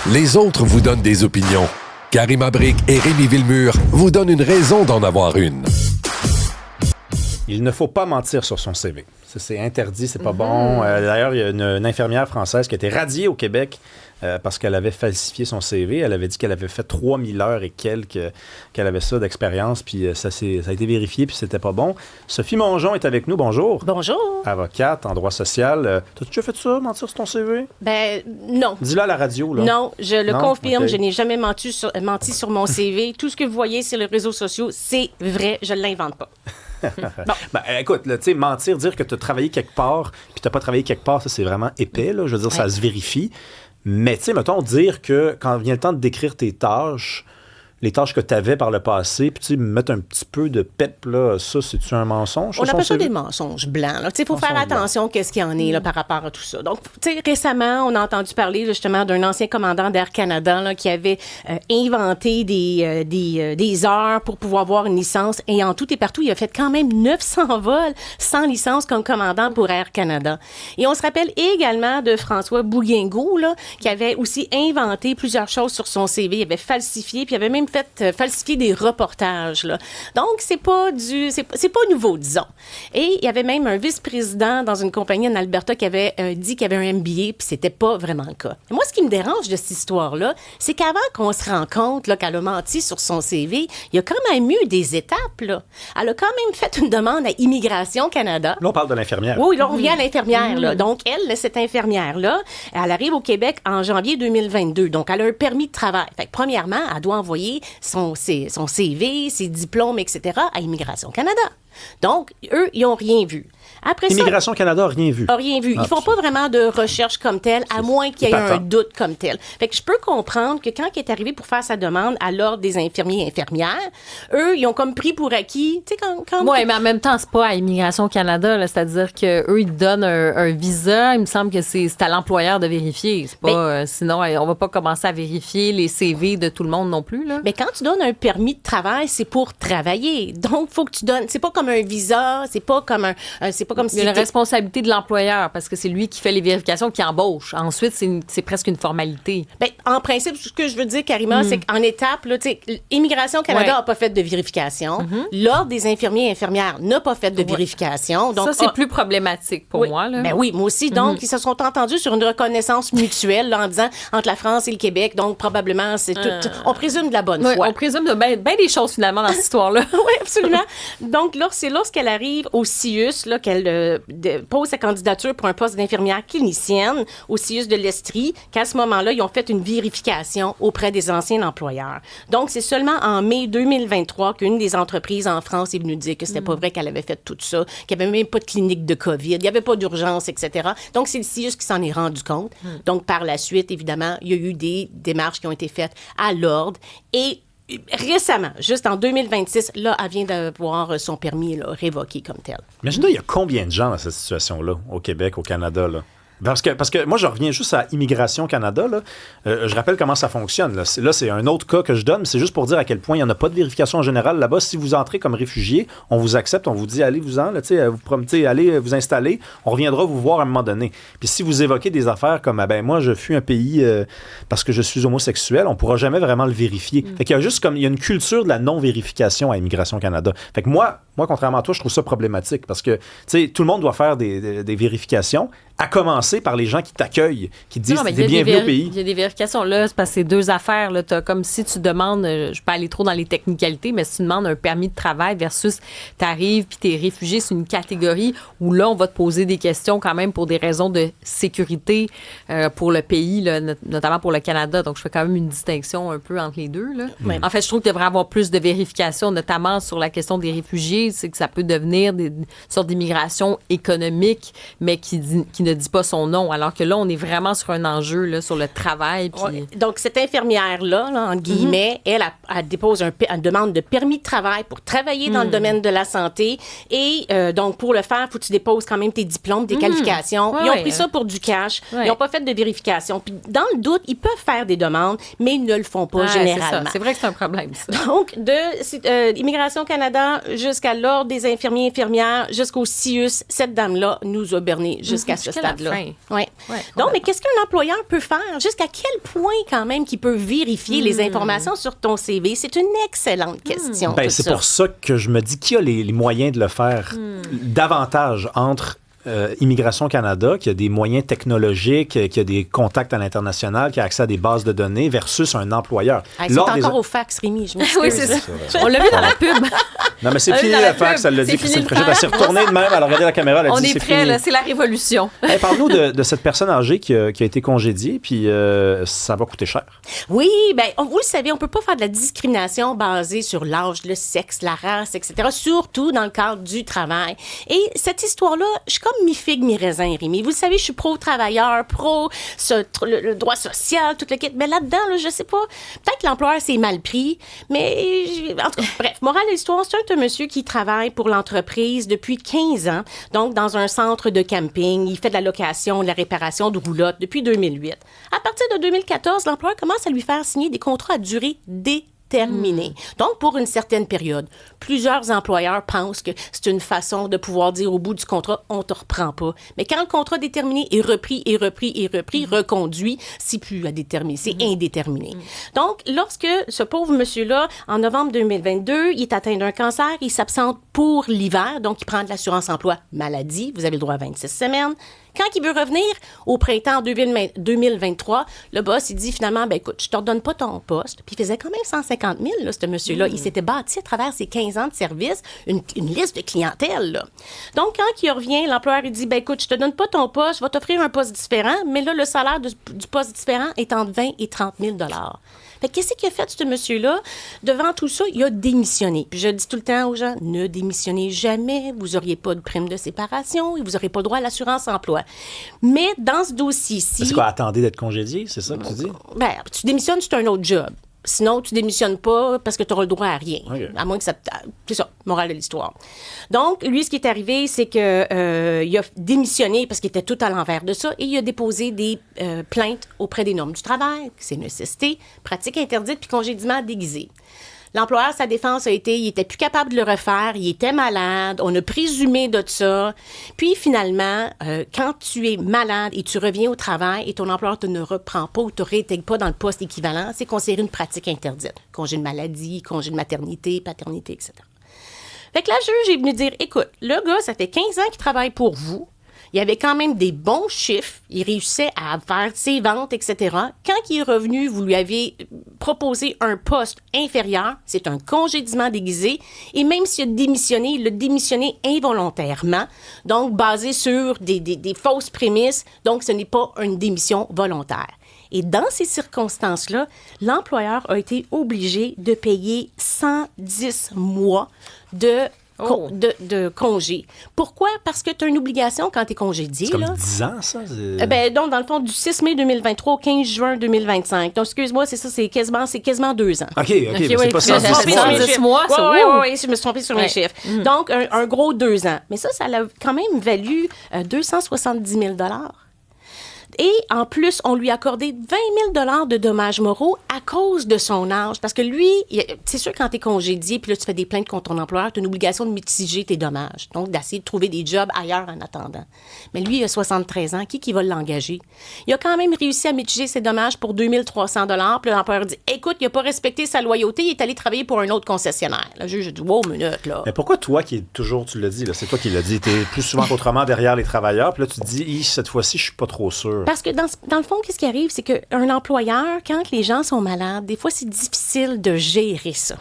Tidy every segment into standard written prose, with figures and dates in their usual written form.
Les autres vous donnent des opinions. Karima Brick et Rémi Villemur vous donnent une raison d'en avoir une. Il ne faut pas mentir sur son CV. Ça, c'est interdit, c'est pas bon. D'ailleurs, il y a une infirmière française qui a été radiée au Québec parce qu'elle avait falsifié son CV. Elle avait dit qu'elle avait fait 3000 heures et quelques, qu'elle avait ça d'expérience, puis ça a été vérifié, puis c'était pas bon. Sophie Mongeon est avec nous. Bonjour. Bonjour. Avocate en droit social. T'as-tu déjà fait ça, mentir sur ton CV? Ben, non. Dis-le à la radio, là. Non, je le confirme, Okay. je n'ai jamais menti sur mon CV. Tout ce que vous voyez sur les réseaux sociaux, c'est vrai, je ne l'invente pas. Bon. Ben, écoute, tu sais, mentir, dire que tu as travaillé quelque part, puis tu n'as pas travaillé quelque part, ça, c'est vraiment épais, là. Je veux dire, ça se vérifie. Mais, tu sais, mettons, dire que quand vient le temps de décrire tes tâches, les tâches que tu avais par le passé, puis tu sais, mettre un petit peu de pep, là, ça, c'est-tu un mensonge? On appelle ça des mensonges blancs. Il faut faire attention à ce qu'il y en est là, par rapport à tout ça. Donc, tu sais, récemment, on a entendu parler justement d'un ancien commandant d'Air Canada là, qui avait inventé des heures pour pouvoir avoir une licence. Et en tout et partout, il a fait quand même 900 vols sans licence comme commandant pour Air Canada. Et on se rappelle également de François Bouguingo, là, qui avait aussi inventé plusieurs choses sur son CV. Il avait falsifié, puis il avait même fait falsifier des reportages. Là. Donc, c'est pas nouveau, disons. Et il y avait même un vice-président dans une compagnie en Alberta qui avait dit qu'il avait un MBA, puis c'était pas vraiment le cas. Et moi, ce qui me dérange de cette histoire-là, c'est qu'avant qu'on se rende compte là, qu'elle a menti sur son CV, il y a quand même eu des étapes. Là. Elle a quand même fait une demande à Immigration Canada. Là, on parle de l'infirmière. Oui, là, on revient à l'infirmière. Là. Donc, cette infirmière-là, elle arrive au Québec en janvier 2022. Donc, elle a un permis de travail. Fait que, premièrement, elle doit envoyer son CV, ses diplômes, etc. à Immigration Canada. Donc, eux, ils n'ont rien vu. Après Immigration Canada n'a rien vu. N'a rien vu. Ils font pas vraiment de recherche comme telle, à moins qu'il y ait un doute comme tel. Fait que je peux comprendre que quand il est arrivé pour faire sa demande à l'Ordre des infirmiers et infirmières, eux, ils ont comme pris pour acquis, tu sais, quand... Oui, mais en même temps, c'est pas à Immigration Canada, là, c'est-à-dire qu'eux, ils donnent un visa. Il me semble que c'est à l'employeur de vérifier. C'est pas, sinon, on va pas commencer à vérifier les CV de tout le monde non plus, là. Mais quand tu donnes un permis de travail, c'est pour travailler. Donc, faut que tu donnes... C'est pas comme un visa, c'est pas comme il y a la responsabilité de l'employeur parce que c'est lui qui fait les vérifications, qui embauche. Ensuite, c'est presque une formalité. Bien, en principe, ce que je veux dire, Karima, c'est qu'en étape, là, Immigration Canada n'a pas fait de vérification. L'Ordre des infirmiers et infirmières n'a pas fait de vérification. Donc, ça, c'est plus problématique pour moi. Là. Ben oui, moi aussi. Donc, ils se sont entendus sur une reconnaissance mutuelle là, en disant entre la France et le Québec. Donc, probablement, c'est tout. On présume de la bonne foi. On présume de bien des choses, finalement, dans cette histoire-là. Oui, absolument. Donc, là, c'est lorsqu'elle arrive au CIUS là, qu'elle pose sa candidature pour un poste d'infirmière clinicienne au CIUS de l'Estrie, qu'à ce moment-là, ils ont fait une vérification auprès des anciens employeurs. Donc, c'est seulement en mai 2023 qu'une des entreprises en France est venue dire que c'était pas vrai qu'elle avait fait tout ça, qu'il n'y avait même pas de clinique de COVID, il n'y avait pas d'urgence, etc. Donc, c'est le CIUS qui s'en est rendu compte. Donc, par la suite, évidemment, il y a eu des démarches qui ont été faites à l'Ordre et récemment, juste en 2026, là, elle vient d'avoir son permis là, révoqué comme tel. Imagine-toi, il y a combien de gens dans cette situation-là, au Québec, au Canada, là? Parce que moi, je reviens juste à Immigration Canada. Là. Je rappelle comment ça fonctionne. Là, c'est un autre cas que je donne, mais c'est juste pour dire à quel point il n'y en a pas de vérification en général là-bas. Si vous entrez comme réfugié, on vous accepte, on vous dit allez-vous-en, vous promettez, allez vous installer, on reviendra vous voir à un moment donné. Puis si vous évoquez des affaires comme moi, je fuis un pays parce que je suis homosexuel, on ne pourra jamais vraiment le vérifier. Fait qu'il y a juste il y a une culture de la non-vérification à Immigration Canada. Fait que moi, contrairement à toi, je trouve ça problématique parce que tout le monde doit faire des vérifications, à commencer par les gens qui t'accueillent, qui te disent « t'es bienvenu au pays ». Il y a des vérifications. Là, c'est parce que c'est deux affaires. Là. T'as comme si tu demandes, je ne vais pas aller trop dans les technicalités, mais si tu demandes un permis de travail versus tu arrives puis tu es réfugié, c'est une catégorie où là, on va te poser des questions quand même pour des raisons de sécurité pour le pays, là, notamment pour le Canada. Donc, je fais quand même une distinction un peu entre les deux. Là. En fait, je trouve qu'il devrait y avoir plus de vérifications, notamment sur la question des réfugiés. C'est que ça peut devenir une sorte d'immigration économique, mais qui ne dit pas son nom, alors que là, on est vraiment sur un enjeu là, sur le travail. Puis... Ouais. Donc, cette infirmière-là, là, entre guillemets, elle dépose une demande de permis de travail pour travailler dans le domaine de la santé. Et donc, pour le faire, il faut que tu déposes quand même tes diplômes, tes qualifications. Ils ont pris ça pour du cash. Ils n'ont pas fait de vérification. Puis, dans le doute, ils peuvent faire des demandes, mais ils ne le font pas généralement. C'est vrai que c'est un problème, ça. Donc, de Immigration Canada jusqu'à jusqu'à l'Ordre des infirmiers et infirmières, jusqu'au CIUS. Cette dame-là nous a berné jusqu'à ce jusqu'à la stade-là. fin. Ouais. Ouais, Donc, mais qu'est-ce qu'un employeur peut faire? Jusqu'à quel point, quand même, qu'il peut vérifier les informations sur ton CV? C'est une excellente question. Ben, tout c'est ça. pour ça que je me dis qu'il y a les moyens de le faire davantage entre Immigration Canada, qui a des moyens technologiques, qui a des contacts à l'international, qui a accès à des bases de données, versus un employeur. Hey, c'est encore au fax, Rémi, je m'excuse. Oui, c'est ça. On l'a vu dans la pub. Non, mais c'est On fini est dans la la fax, pub. elle l'a dit, C'est Christine fini le Fréchette. Elle s'est faire. retournée de même, elle a regardé la caméra, elle a On dit est c'est prêt, fini. là, c'est la révolution. Hey, parle-nous de cette personne âgée qui a été congédiée, puis ça va coûter cher. Oui, bien, vous le savez, on ne peut pas faire de la discrimination basée sur l'âge, le sexe, la race, etc., surtout dans le cadre du travail. Et cette histoire-là, je suis comme mi-figue, mi-raisin, Rémi. Vous le savez, je suis pro-travailleur, le droit social, tout le kit. Mais là-dedans, là, je sais pas, peut-être que l'employeur s'est mal pris, mais en tout cas, bref, morale de l'histoire, c'est un monsieur qui travaille pour l'entreprise depuis 15 ans, donc dans un centre de camping. Il fait de la location, de la réparation de roulottes depuis 2008. À partir de 2014, l'employeur commence à lui faire signer des contrats à durée déterminée. Donc, pour une certaine période. Plusieurs employeurs pensent que c'est une façon de pouvoir dire au bout du contrat, on te reprend pas. Mais quand le contrat déterminé est repris, reconduit, c'est plus à déterminer, c'est indéterminé. Donc, lorsque ce pauvre monsieur-là, en novembre 2022, il est atteint d'un cancer, il s'absente pour l'hiver, donc il prend de l'assurance emploi maladie, vous avez le droit à 26 semaines. Quand il veut revenir au printemps 2023, le boss, il dit finalement, ben écoute, je te redonne pas ton poste. Puis il faisait quand même 150 000, là, ce monsieur-là. Il s'était bâti à travers ses 15 ans de service une liste de clientèle, là. Donc, quand il revient, l'employeur, il dit, ben écoute, je te donne pas ton poste, je vais t'offrir un poste différent, mais là, le salaire du poste différent est entre 20 et 30 000 $. Fait que qu'est-ce qu'il a fait, ce monsieur-là? Devant tout ça, il a démissionné. Puis je dis tout le temps aux gens, ne démissionnez jamais. Vous n'auriez pas de prime de séparation et vous n'aurez pas le droit à l'assurance emploi. Mais dans ce dossier-ci... C'est quoi, attendez d'être congédié, c'est ça que tu dis? Ben, tu démissionnes, c'est un autre job. Sinon, tu démissionnes pas parce que tu auras le droit à rien. Okay. À moins que ça... C'est ça, morale de l'histoire. Donc, lui, ce qui est arrivé, c'est que il a démissionné parce qu'il était tout à l'envers de ça et il a déposé des plaintes auprès des normes du travail, c'est nécessité, pratique interdite puis congédiement déguisé. L'employeur, sa défense a été, il était plus capable de le refaire, il était malade, on a présumé de ça. Puis finalement, quand tu es malade et tu reviens au travail et ton employeur te ne reprend pas ou te réintègre pas dans le poste équivalent, c'est considéré une pratique interdite. Congé de maladie, congé de maternité, paternité, etc. Fait que la juge est venue dire, écoute, le gars, ça fait 15 ans qu'il travaille pour vous. Il avait quand même des bons chiffres. Il réussissait à faire ses ventes, etc. Quand il est revenu, vous lui avez proposé un poste inférieur. C'est un congédiement déguisé. Et même s'il a démissionné, il l'a démissionné involontairement. Donc, basé sur des fausses prémices. Donc, ce n'est pas une démission volontaire. Et dans ces circonstances-là, l'employeur a été obligé de payer 110 mois de congé. Pourquoi? Parce que tu as une obligation quand tu es congédié. C'est comme là. 10 ans, ça? Donc, dans le fond, du 6 mai 2023 au 15 juin 2025. Donc, excuse-moi, c'est ça, c'est quasiment 2 ans. OK, mais oui, c'est pas je me suis 110 trompée mois. sur là. mes chiffres. mois, ça, Oui, je me suis trompée sur mes chiffres. Donc, un gros 2 ans. Mais ça a quand même valu 270 000 $. Et en plus, on lui a accordé 20 000 $ de dommages moraux à cause de son âge. Parce que lui, c'est sûr, quand tu es congédié, puis là, tu fais des plaintes contre ton employeur, tu as une obligation de mitiger tes dommages. Donc, d'essayer de trouver des jobs ailleurs en attendant. Mais lui, il a 73 ans. Qui va l'engager? Il a quand même réussi à mitiger ses dommages pour 2 300 $. Puis l'employeur dit, écoute, il n'a pas respecté sa loyauté, il est allé travailler pour un autre concessionnaire. Le juge dit, wow, minute, là. Mais pourquoi toi qui es toujours, tu l'as dit, là, c'est toi qui l'as dit, tu es plus souvent qu'autrement derrière les travailleurs, puis là, tu te dis, cette fois-ci, je suis pas trop sûr. Parce que dans le fond, qu'est-ce qui arrive, c'est qu'un employeur, quand les gens sont malades, des fois, c'est difficile de gérer ça.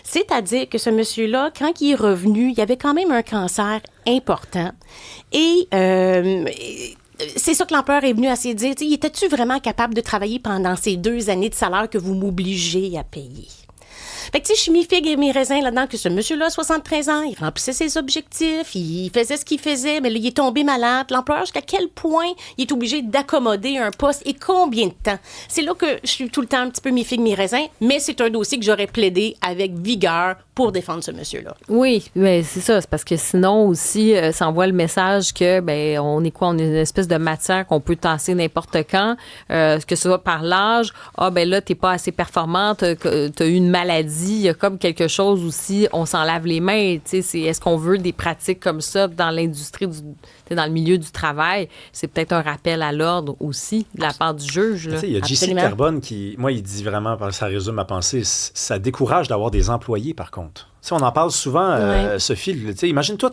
C'est-à-dire que ce monsieur-là, quand il est revenu, il avait quand même un cancer important. Et c'est ça que l'employeur est venu à se dire. Étais-tu vraiment capable de travailler pendant ces 2 années de salaire que vous m'obligez à payer? Fait que, tu sais, je suis mi-figue et mi-raisin là-dedans que ce monsieur-là, 73 ans, il remplissait ses objectifs, il faisait ce qu'il faisait, mais là, il est tombé malade. L'employeur, jusqu'à quel point il est obligé d'accommoder un poste et combien de temps? C'est là que je suis tout le temps un petit peu mi-figue, mi-raisin, mais c'est un dossier que j'aurais plaidé avec vigueur pour défendre ce monsieur-là. Oui, mais c'est ça. C'est parce que sinon aussi, ça envoie le message que, ben, on est quoi? On est une espèce de matière qu'on peut tasser n'importe quand, que ce soit par l'âge. Ah, ben là, t'es pas assez performante, t'as eu une maladie. dit, il y a comme quelque chose aussi, on s'en lave les mains. Est-ce qu'on veut des pratiques comme ça dans l'industrie, dans le milieu du travail? C'est peut-être un rappel à l'ordre aussi de la part du juge. Là. Il y a JC Carbone qui, moi, il dit vraiment, ça résume ma pensée, ça décourage d'avoir des employés, par contre. On en parle souvent, Sophie. Imagine-toi,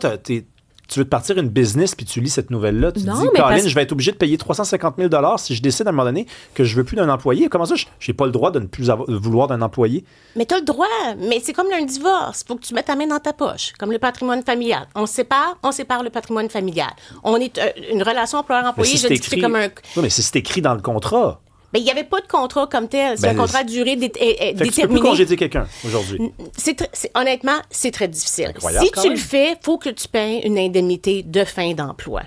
tu veux te partir une business puis tu lis cette nouvelle-là. Tu te dis, Caroline, je vais être obligé de payer 350 000 $ si je décide à un moment donné que je veux plus d'un employé. Comment ça, je n'ai pas le droit de ne plus vouloir d'un employé? Mais tu as le droit. Mais c'est comme un divorce. Il faut que tu mettes ta main dans ta poche, comme le patrimoine familial. On sépare le patrimoine familial. On est une relation employeur-employé. Je dis que c'est comme un... Oui, mais c'est écrit dans le contrat. Bien, il n'y avait pas de contrat comme tel. C'est un contrat à durée déterminée. Tu peux plus congédier quelqu'un aujourd'hui. Honnêtement, c'est très difficile. Incroyable, si tu le fais, il faut que tu payes une indemnité de fin d'emploi.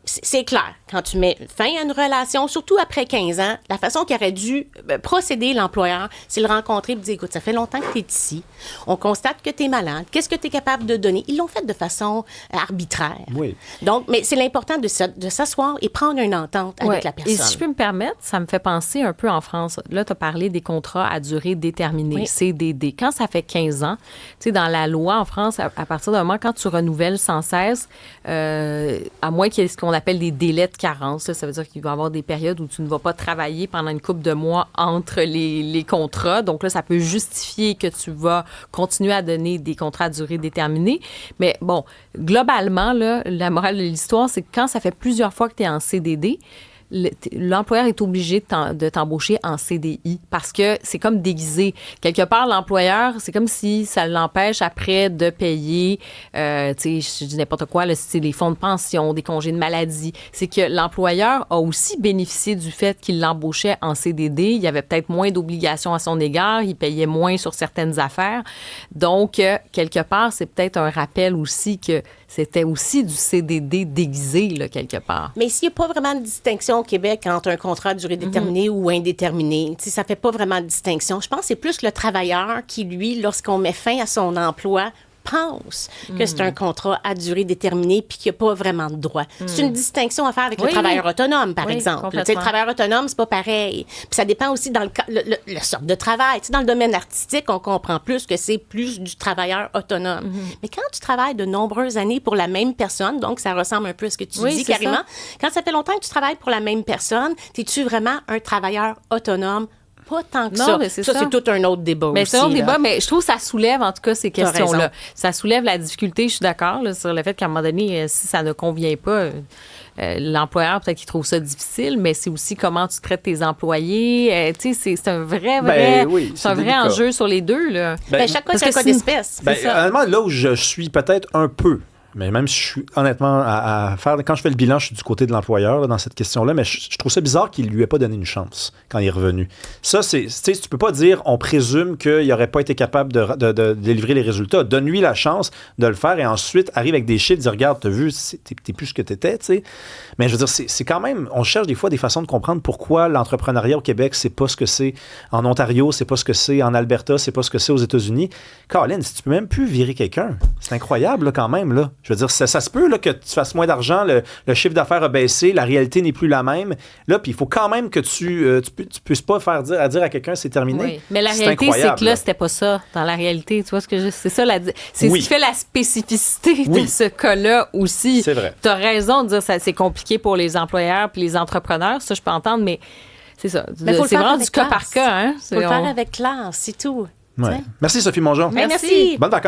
C'est clair. Quand tu mets fin à une relation, surtout après 15 ans, la façon qu'il aurait dû procéder l'employeur, c'est le rencontrer et dire, écoute, ça fait longtemps que tu es ici. On constate que tu es malade. Qu'est-ce que tu es capable de donner? Ils l'ont fait de façon arbitraire. Oui. Donc, mais c'est l'important de s'asseoir et prendre une entente avec la personne. Et si je peux me permettre, ça me fait penser un peu en France. Là, tu as parlé des contrats à durée déterminée, CDD. Quand ça fait 15 ans, tu sais, dans la loi en France, à partir d'un moment, quand tu renouvelles sans cesse, à moins qu'il y ait ce qu'on appelle des délais de carence. Là, ça veut dire qu'il va y avoir des périodes où tu ne vas pas travailler pendant une couple de mois entre les contrats. Donc là, ça peut justifier que tu vas continuer à donner des contrats à durée déterminée. Mais bon, globalement, là, la morale de l'histoire, c'est que quand ça fait plusieurs fois que tu es en CDD, l'employeur est obligé de t'embaucher en CDI parce que c'est comme déguisé. Quelque part, l'employeur, c'est comme si ça l'empêche après de payer, tu sais, je dis n'importe quoi, là, c'est les fonds de pension, des congés de maladie. C'est que l'employeur a aussi bénéficié du fait qu'il l'embauchait en CDD. Il y avait peut-être moins d'obligations à son égard, il payait moins sur certaines affaires. Donc, quelque part, c'est peut-être un rappel aussi que c'était aussi du CDD déguisé, là, quelque part. Mais s'il n'y a pas vraiment de distinction au Québec entre un contrat à durée déterminée ou indéterminé, ça ne fait pas vraiment de distinction. Je pense que c'est plus le travailleur qui, lui, lorsqu'on met fin à son emploi, pense que c'est un contrat à durée déterminée puis qu'il n'y a pas vraiment de droit. C'est une distinction à faire avec le travailleur autonome, par exemple. Le travailleur autonome, c'est pas pareil. Puis ça dépend aussi dans le sorte de travail. Dans le domaine artistique, on comprend plus que c'est plus du travailleur autonome. Mais quand tu travailles de nombreuses années pour la même personne, donc ça ressemble un peu à ce que tu dis, carrément, quand ça fait longtemps que tu travailles pour la même personne, es-tu vraiment un travailleur autonome? Pas tant que ça. Ça, c'est tout un autre débat aussi. C'est un autre débat, mais je trouve que ça soulève, en tout cas, ces questions-là. Ça soulève la difficulté, je suis d'accord, là, sur le fait qu'à un moment donné, si ça ne convient pas, l'employeur, peut-être qu'il trouve ça difficile, mais c'est aussi comment tu traites tes employés. Tu sais, c'est un vrai enjeu sur les deux. Là. Chaque cas, c'est un cas d'espèce. Honnêtement, là où je suis peut-être un peu, mais même si je suis honnêtement à faire... Quand je fais le bilan, je suis du côté de l'employeur là, dans cette question-là, mais je trouve ça bizarre qu'il lui ait pas donné une chance quand il est revenu. Ça, tu peux pas dire, on présume qu'il n'aurait pas été capable de délivrer les résultats. Donne-lui la chance de le faire et ensuite arrive avec des chiffres, dire, regarde, t'as vu, t'es plus ce que t'étais, tu sais. Mais je veux dire, c'est quand même... On cherche des fois des façons de comprendre pourquoi l'entrepreneuriat au Québec, c'est pas ce que c'est en Ontario, c'est pas ce que c'est en Alberta, c'est pas ce que c'est aux États-Unis. Caroline, si tu peux même plus virer quelqu'un, c'est incroyable là, quand même, là. Je veux dire, ça se peut là, que tu fasses moins d'argent, le chiffre d'affaires a baissé, la réalité n'est plus la même. Là, puis il faut quand même que tu puisses pas dire à quelqu'un c'est terminé. Oui. Mais la réalité, c'est que là, c'était pas ça. Dans la réalité, tu vois ce que c'est ça, c'est ce qui fait la spécificité de ce cas-là aussi. C'est vrai. Tu as raison de dire que c'est compliqué pour les employeurs puis les entrepreneurs. Ça, je peux entendre, mais c'est ça. C'est vraiment du cas par cas. Il faut le faire avec classe, c'est tout. Ouais. Merci, Sophie Mongeon. Merci. Bonnes vacances.